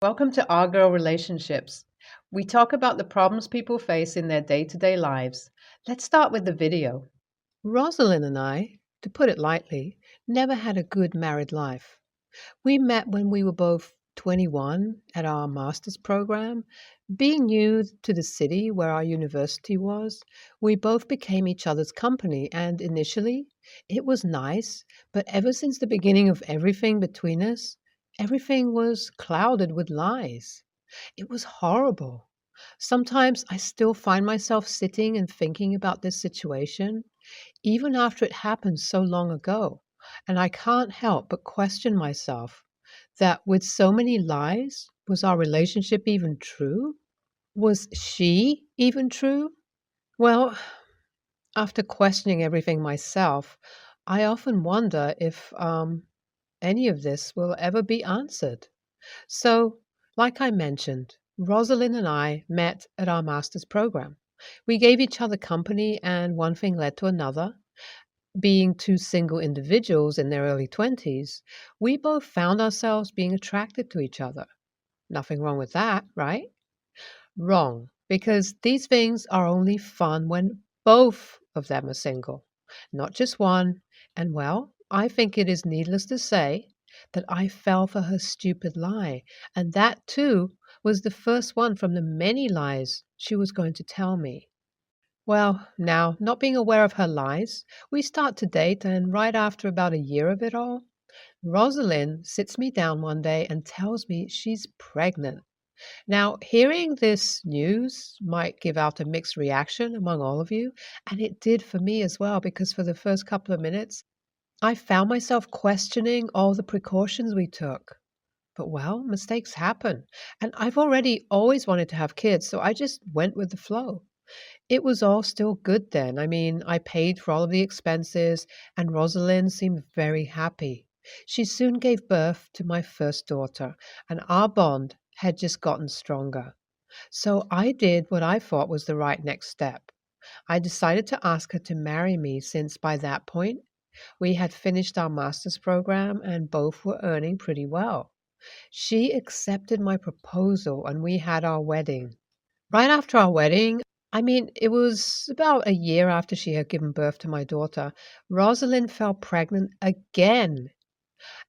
Welcome to Our Girl Relationships. We talk about the problems people face in their day to day lives. Let's start with the video. Rosalind and I, to put it lightly, never had a good married life. We met when we were both 21 at our master's program. Being new to the city where our university was, we both became each other's company, and initially it was nice, but ever since the beginning of everything between us, everything was clouded with lies. It was horrible. Sometimes I still find myself sitting and thinking about this situation even after it happened so long ago, and I can't help but question myself that with so many lies, was our relationship even true? Was she even true? Well, after questioning everything myself, I often wonder if any of this will ever be answered. So, like I mentioned, Rosalind and I met at our master's program. We gave each other company, and one thing led to another. Being two single individuals in their early 20s, we both found ourselves being attracted to each other. Nothing wrong with that, right? Wrong, because these things are only fun when both of them are single, not just one. And well, I think it is needless to say that I fell for her stupid lie, and that too was the first one from the many lies she was going to tell me. Well, now, not being aware of her lies, we start to date, and right after about a year of it all, Rosalind sits me down one day and tells me she's pregnant. Now, hearing this news might give out a mixed reaction among all of you, and it did for me as well, because for the first couple of minutes, I found myself questioning all the precautions we took. But well, mistakes happen, and I've already always wanted to have kids, so I just went with the flow. It was all still good then. I mean, I paid for all of the expenses, and Rosalind seemed very happy. She soon gave birth to my first daughter, and our bond had just gotten stronger. So I did what I thought was the right next step. I decided to ask her to marry me since by that point we had finished our master's program and both were earning pretty well. She accepted my proposal and we had our wedding. Right after our wedding, I mean, it was about a year after she had given birth to my daughter, Rosalind fell pregnant again.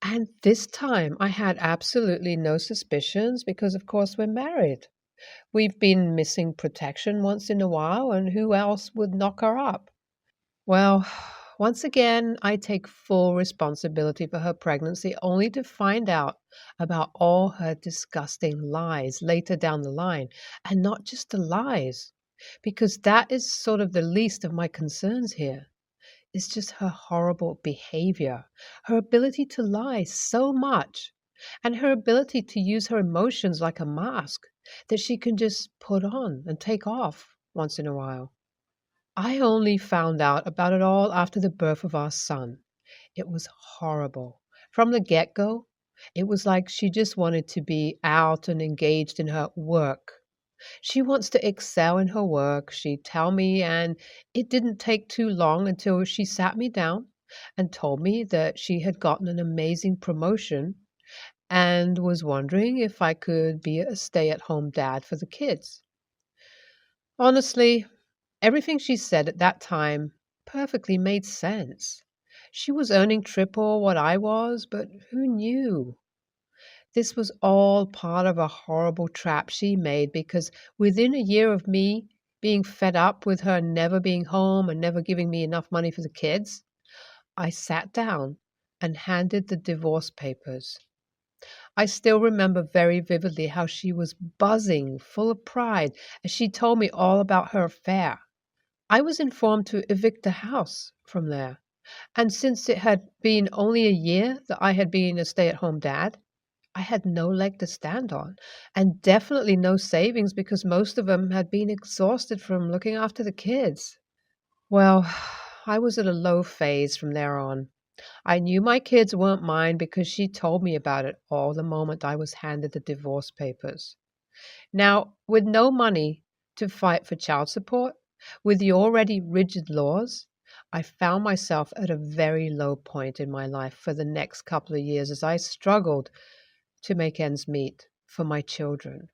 And this time I had absolutely no suspicions because, of course, we're married. We've been missing protection once in a while, and who else would knock her up? Well, once again, I take full responsibility for her pregnancy only to find out about all her disgusting lies later down the line. And not just the lies, because that is sort of the least of my concerns here. It's just her horrible behavior, her ability to lie so much, and her ability to use her emotions like a mask that she can just put on and take off once in a while. I only found out about it all after the birth of our son. It was horrible. From the get go, it was like she just wanted to be out and engaged in her work. She wants to excel in her work, she'd tell me, and it didn't take too long until she sat me down and told me that she had gotten an amazing promotion and was wondering if I could be a stay at home dad for the kids. Honestly, everything she said at that time perfectly made sense. She was earning triple what I was, but who knew? This was all part of a horrible trap she made because within a year of me being fed up with her never being home and never giving me enough money for the kids, I sat down and handed the divorce papers. I still remember very vividly how she was buzzing, full of pride, as she told me all about her affair. I was informed to evict the house from there. And since it had been only a year that I had been a stay at home dad, I had no leg to stand on, and definitely no savings because most of them had been exhausted from looking after the kids. Well, I was at a low phase from there on. I knew my kids weren't mine because she told me about it all the moment I was handed the divorce papers. Now, with no money to fight for child support, with the already rigid laws, I found myself at a very low point in my life for the next couple of years as I struggled to make ends meet. for my children.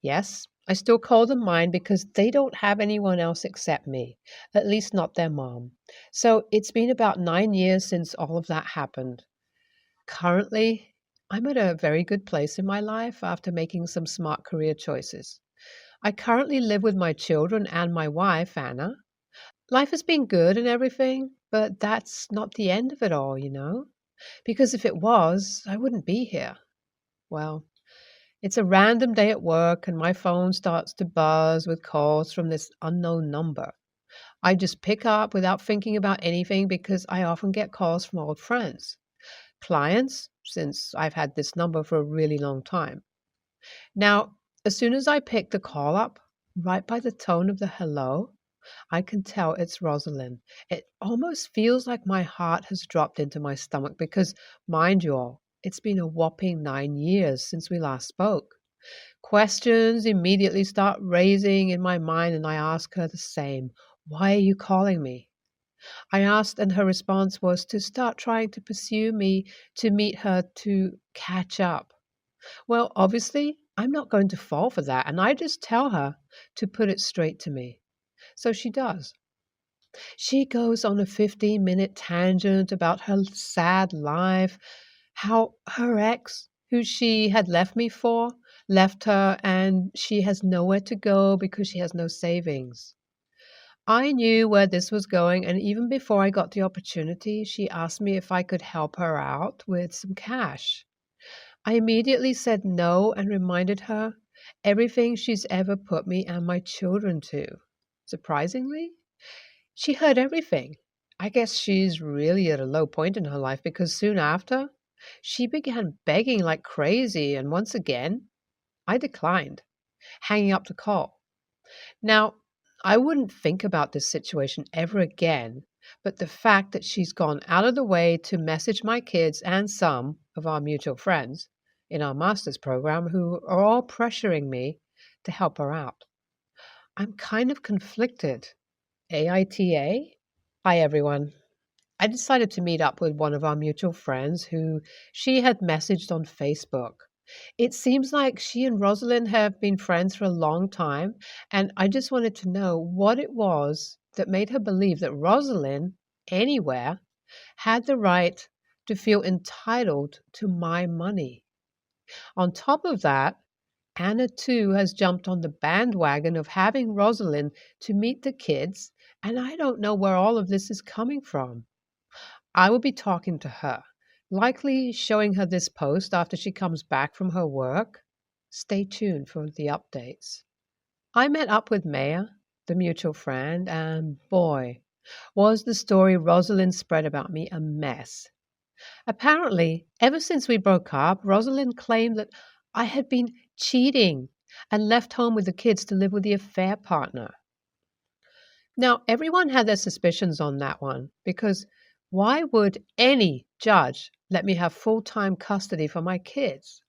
Yes, I still call them mine because they don't have anyone else except me, at least not their mom. So it's been about 9 years since all of that happened. Currently, I'm at a very good place in my life after making some smart career choices. I currently live with my children and my wife, Anna. Life has been good and everything, but that's not the end of it all, Because if it was, I wouldn't be here. Well, it's a random day at work and my phone starts to buzz with calls from this unknown number. I just pick up without thinking about anything because I often get calls from old friends, clients, since I've had this number for a really long time. Now, as soon as I pick the call up, right by the tone of the hello, I can tell it's Rosalind. It almost feels like my heart has dropped into my stomach because, mind you all, it's been a whopping 9 years since we last spoke. Questions immediately start raising in my mind, and I ask her the same. Why are you calling me? I asked, and her response was to start trying to pursue me, to meet her, to catch up. Well, obviously, I'm not going to fall for that, and I just tell her to put it straight to me. So she does. She goes on a 15-minute tangent about her sad life, how her ex, who she had left me for, left her and she has nowhere to go because she has no savings. I knew where this was going, and even before I got the opportunity, she asked me if I could help her out with some cash. I immediately said no and reminded her everything she's ever put me and my children to. Surprisingly, she heard everything. I guess she's really at a low point in her life because soon after, she began begging like crazy, and once again, I declined, hanging up the call. Now, I wouldn't think about this situation ever again, but the fact that she's gone out of the way to message my kids and some of our mutual friends in our master's program who are all pressuring me to help her out. I'm kind of conflicted. AITA? Hi, everyone. I decided to meet up with one of our mutual friends who she had messaged on Facebook. It seems like she and Rosalind have been friends for a long time, and I just wanted to know what it was that made her believe that Rosalind, anywhere, had the right to feel entitled to my money. On top of that, Anna too has jumped on the bandwagon of having Rosalind to meet the kids, and I don't know where all of this is coming from. I will be talking to her, likely showing her this post after she comes back from her work. Stay tuned for the updates. I met up with Maya, the mutual friend, and boy, was the story Rosalind spread about me a mess. Apparently, ever since we broke up, Rosalind claimed that I had been cheating and left home with the kids to live with the affair partner. Now, everyone had their suspicions on that one because why would any judge let me have full-time custody for my kids?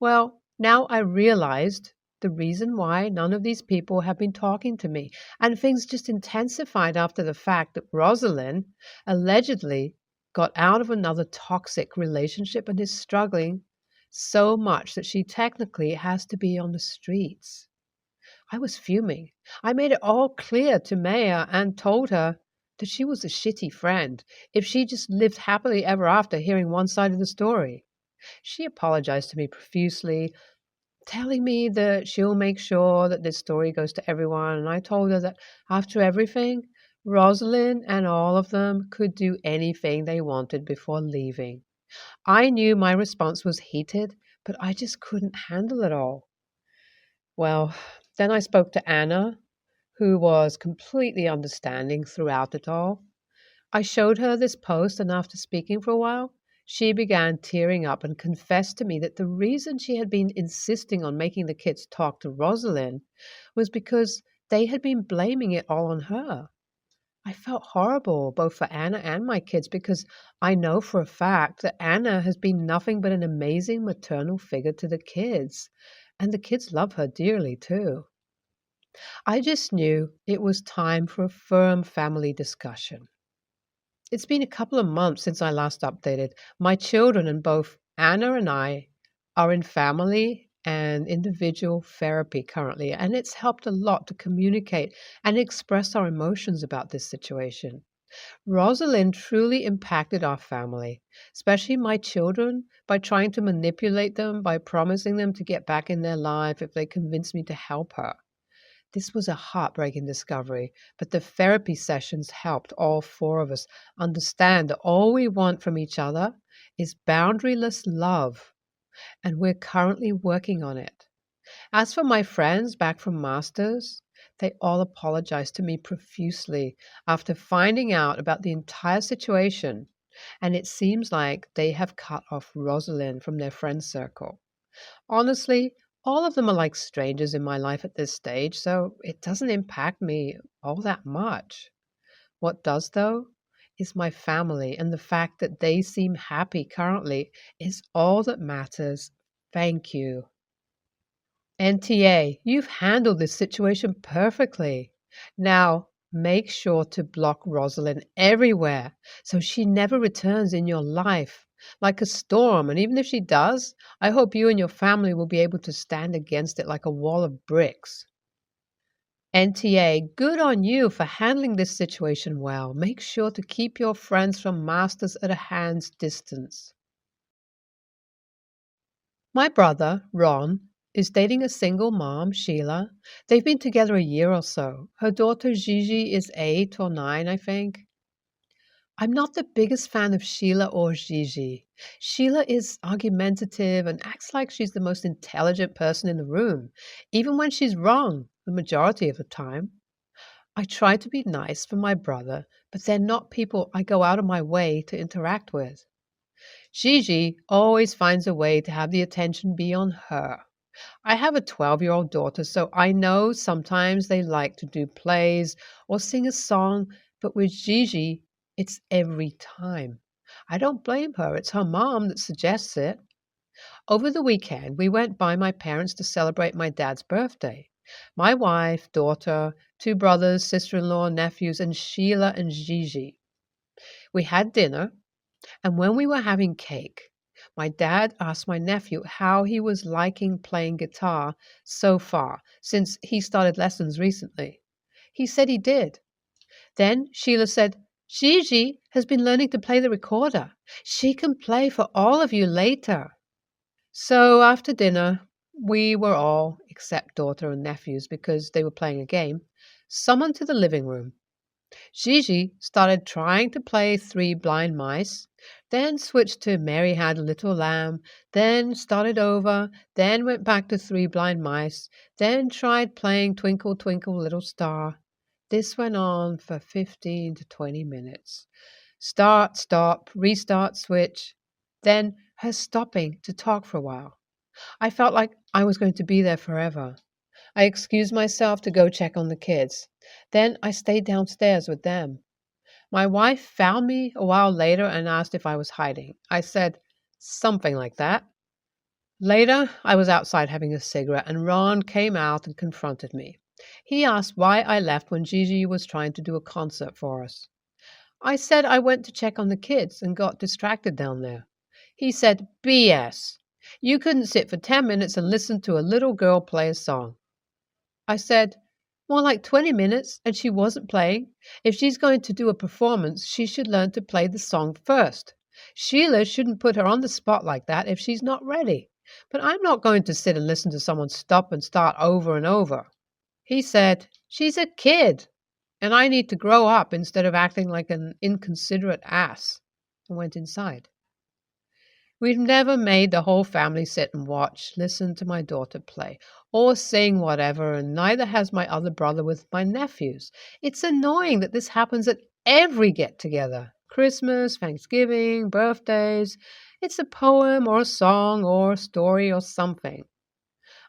Well, now I realized the reason why none of these people have been talking to me, and things just intensified after the fact that Rosalind allegedly got out of another toxic relationship and is struggling so much that she technically has to be on the streets. I was fuming. I made it all clear to Maya and told her that she was a shitty friend if she just lived happily ever after hearing one side of the story. She apologized to me profusely, telling me that she'll make sure that this story goes to everyone, and I told her that after everything, Rosalind and all of them could do anything they wanted before leaving. I knew my response was heated, but I just couldn't handle it all. Well, then I spoke to Anna, who was completely understanding throughout it all. I showed her this post, and after speaking for a while, she began tearing up and confessed to me that the reason she had been insisting on making the kids talk to Rosalind was because they had been blaming it all on her. I felt horrible, both for Anna and my kids, because I know for a fact that Anna has been nothing but an amazing maternal figure to the kids, and the kids love her dearly, too. I just knew it was time for a firm family discussion. It's been a couple of months since I last updated. My children and both Anna and I are in family and individual therapy currently, and it's helped a lot to communicate and express our emotions about this situation. Rosalind truly impacted our family, especially my children, by trying to manipulate them, by promising them to get back in their life if they convinced me to help her. This was a heartbreaking discovery, but the therapy sessions helped all four of us understand that all we want from each other is boundaryless love, and we're currently working on it. As for my friends back from Masters, they all apologized to me profusely after finding out about the entire situation, and it seems like they have cut off Rosalind from their friend circle. Honestly, all of them are like strangers in my life at this stage, so it doesn't impact me all that much. What does, though, is my family, and the fact that they seem happy currently is all that matters. Thank you. NTA, you've handled this situation perfectly. Now, make sure to block Rosalind everywhere so she never returns in your life like a storm. And even if she does, I hope you and your family will be able to stand against it like a wall of bricks. NTA, good on you for handling this situation well. Make sure to keep your friends from Masters at a hand's distance. My brother, Ron, is dating a single mom, Sheila. They've been together a year or so. Her daughter, Gigi, is 8 or 9, I think. I'm not the biggest fan of Sheila or Gigi. Sheila is argumentative and acts like she's the most intelligent person in the room, even when she's wrong the majority of the time. I try to be nice for my brother, but they're not people I go out of my way to interact with. Gigi always finds a way to have the attention be on her. I have a 12-year-old daughter, so I know sometimes they like to do plays or sing a song, but with Gigi, it's every time. I don't blame her. It's her mom that suggests it. Over the weekend, we went by my parents to celebrate my dad's birthday. My wife, daughter, two brothers, sister-in-law, nephews, and Sheila and Gigi. We had dinner, and when we were having cake, my dad asked my nephew how he was liking playing guitar so far since he started lessons recently. He said he did. Then Sheila said, Gigi has been learning to play the recorder. She can play for all of you later. So after dinner, we were all, except daughter and nephews because they were playing a game, summoned to the living room. Gigi started trying to play Three Blind Mice, then switched to Mary Had a Little Lamb, then started over, then went back to Three Blind Mice, then tried playing Twinkle, Twinkle, Little Star. This went on for 15 to 20 minutes. Start, stop, restart, switch, then her stopping to talk for a while. I felt like I was going to be there forever. I excused myself to go check on the kids. Then I stayed downstairs with them. My wife found me a while later and asked if I was hiding. I said something like that. Later, I was outside having a cigarette, and Ron came out and confronted me. He asked why I left when Gigi was trying to do a concert for us. I said I went to check on the kids and got distracted down there. He said, BS. You couldn't sit for 10 minutes and listen to a little girl play a song. I said, more like 20 minutes, and she wasn't playing. If she's going to do a performance, she should learn to play the song first. Sheila shouldn't put her on the spot like that if she's not ready. But I'm not going to sit and listen to someone stop and start over and over. He said, she's a kid, and I need to grow up instead of acting like an inconsiderate ass, and went inside. We've never made the whole family sit and watch, listen to my daughter play, or sing whatever, and neither has my other brother with my nephews. It's annoying that this happens at every get-together. Christmas, Thanksgiving, birthdays. It's a poem or a song or a story or something.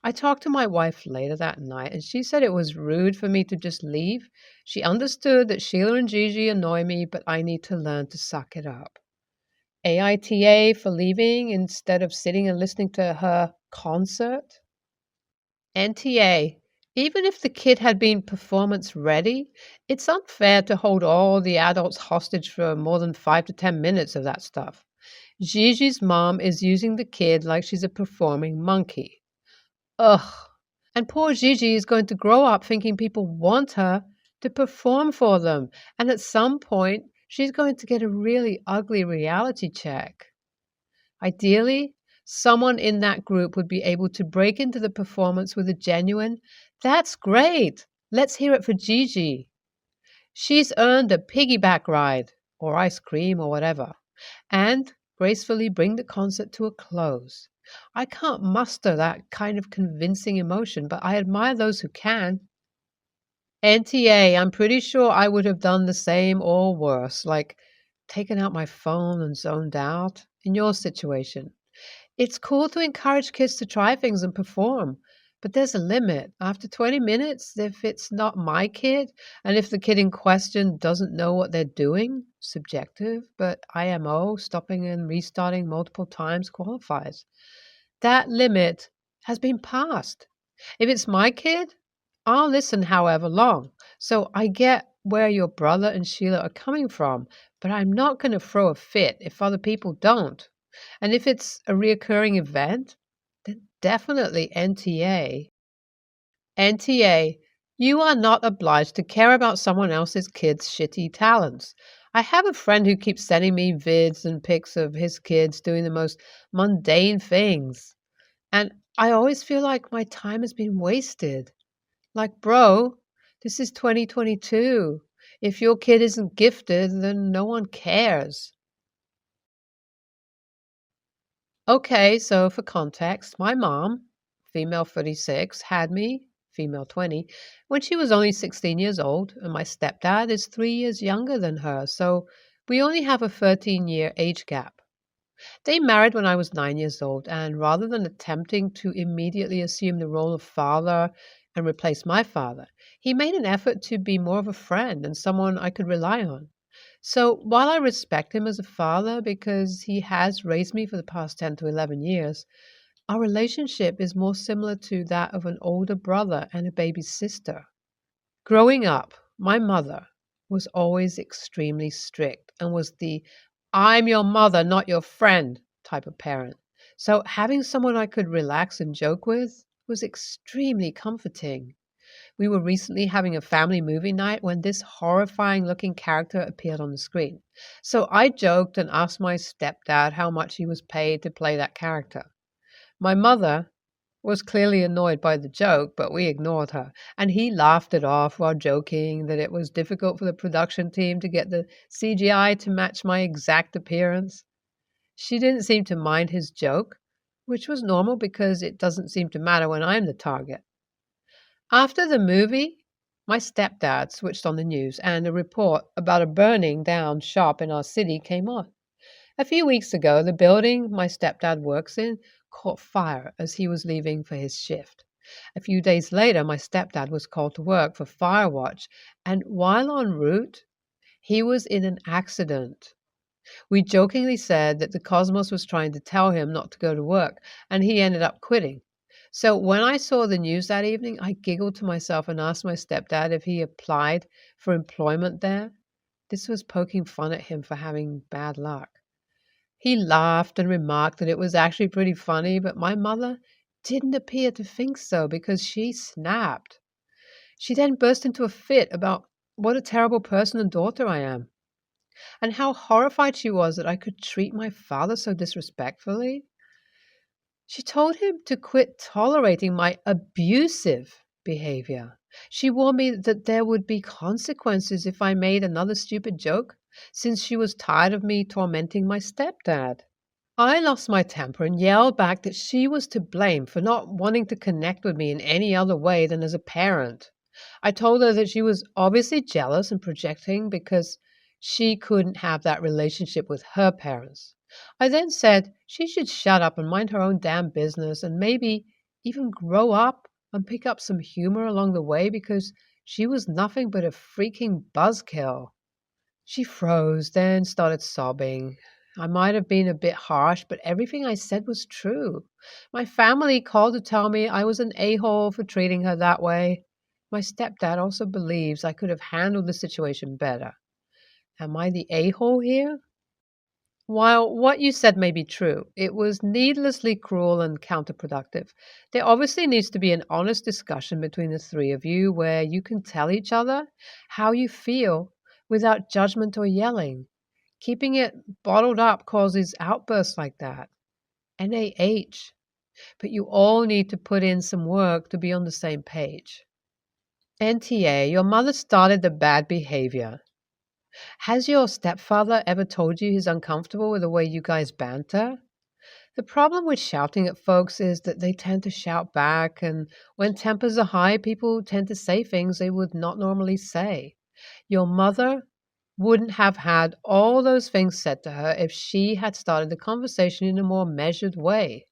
I talked to my wife later that night, and she said it was rude for me to just leave. She understood that Sheila and Gigi annoy me, but I need to learn to suck it up. AITA for leaving instead of sitting and listening to her concert? NTA, even if the kid had been performance ready, it's unfair to hold all the adults hostage for more than 5 to 10 minutes of that stuff. Gigi's mom is using the kid like she's a performing monkey. Ugh. And poor Gigi is going to grow up thinking people want her to perform for them. And at some point, she's going to get a really ugly reality check. Ideally, someone in that group would be able to break into the performance with a genuine, "That's great. Let's hear it for Gigi. She's earned a piggyback ride," or ice cream or whatever, and gracefully bring the concert to a close. I can't muster that kind of convincing emotion, but I admire those who can. NTA, I'm pretty sure I would have done the same or worse, like taken out my phone and zoned out. In your situation, it's cool to encourage kids to try things and perform, but there's a limit. After 20 minutes, if it's not my kid, and if the kid in question doesn't know what they're doing, subjective, but IMO, stopping and restarting multiple times qualifies. That limit has been passed. If it's my kid, I'll listen however long. So I get where your brother and Sheila are coming from, but I'm not going to throw a fit if other people don't. And if it's a reoccurring event, then definitely NTA. NTA, you are not obliged to care about someone else's kid's shitty talents. I have a friend who keeps sending me vids and pics of his kids doing the most mundane things. And I always feel like my time has been wasted. Like, bro, this is 2022. If your kid isn't gifted, then no one cares. Okay, so for context, my mom, female 36, had me, female 20, when she was only 16 years old, and my stepdad is 3 years younger than her, so we only have a 13-year age gap. They married when I was 9 years old, and rather than attempting to immediately assume the role of father and replace my father, he made an effort to be more of a friend and someone I could rely on. So while I respect him as a father because he has raised me for the past 10 to 11 years, our relationship is more similar to that of an older brother and a baby sister. Growing up, my mother was always extremely strict and was the "I'm your mother, not your friend" type of parent. So having someone I could relax and joke with was extremely comforting. We were recently having a family movie night when this horrifying looking character appeared on the screen. So I joked and asked my stepdad how much he was paid to play that character. My mother was clearly annoyed by the joke, but we ignored her, and he laughed it off while joking that it was difficult for the production team to get the CGI to match my exact appearance. She didn't seem to mind his joke, which was normal because it doesn't seem to matter when I'm the target. After the movie, my stepdad switched on the news, and a report about a burning down shop in our city came on. A few weeks ago, the building my stepdad works in caught fire as he was leaving for his shift. A few days later, my stepdad was called to work for fire watch, and while en route, he was in an accident. We jokingly said that the cosmos was trying to tell him not to go to work, and he ended up quitting. So when I saw the news that evening, I giggled to myself and asked my stepdad if he applied for employment there. This was poking fun at him for having bad luck. He laughed and remarked that it was actually pretty funny, but my mother didn't appear to think so because she snapped. She then burst into a fit about what a terrible person and daughter I am, and how horrified she was that I could treat my father so disrespectfully. She told him to quit tolerating my abusive behavior. She warned me that there would be consequences if I made another stupid joke, since she was tired of me tormenting my stepdad. I lost my temper and yelled back that she was to blame for not wanting to connect with me in any other way than as a parent. I told her that she was obviously jealous and projecting because she couldn't have that relationship with her parents. I then said she should shut up and mind her own damn business and maybe even grow up and pick up some humor along the way because she was nothing but a freaking buzzkill. She froze, then started sobbing. I might have been a bit harsh, but everything I said was true. My family called to tell me I was an a-hole for treating her that way. My stepdad also believes I could have handled the situation better. Am I the a-hole here? While what you said may be true, it was needlessly cruel and counterproductive. There obviously needs to be an honest discussion between the three of you where you can tell each other how you feel without judgment or yelling. Keeping it bottled up causes outbursts like that. NaH. But you all need to put in some work to be on the same page. NTA, your mother started the bad behavior. Has your stepfather ever told you he's uncomfortable with the way you guys banter? The problem with shouting at folks is that they tend to shout back, and when tempers are high, people tend to say things they would not normally say. Your mother wouldn't have had all those things said to her if she had started the conversation in a more measured way.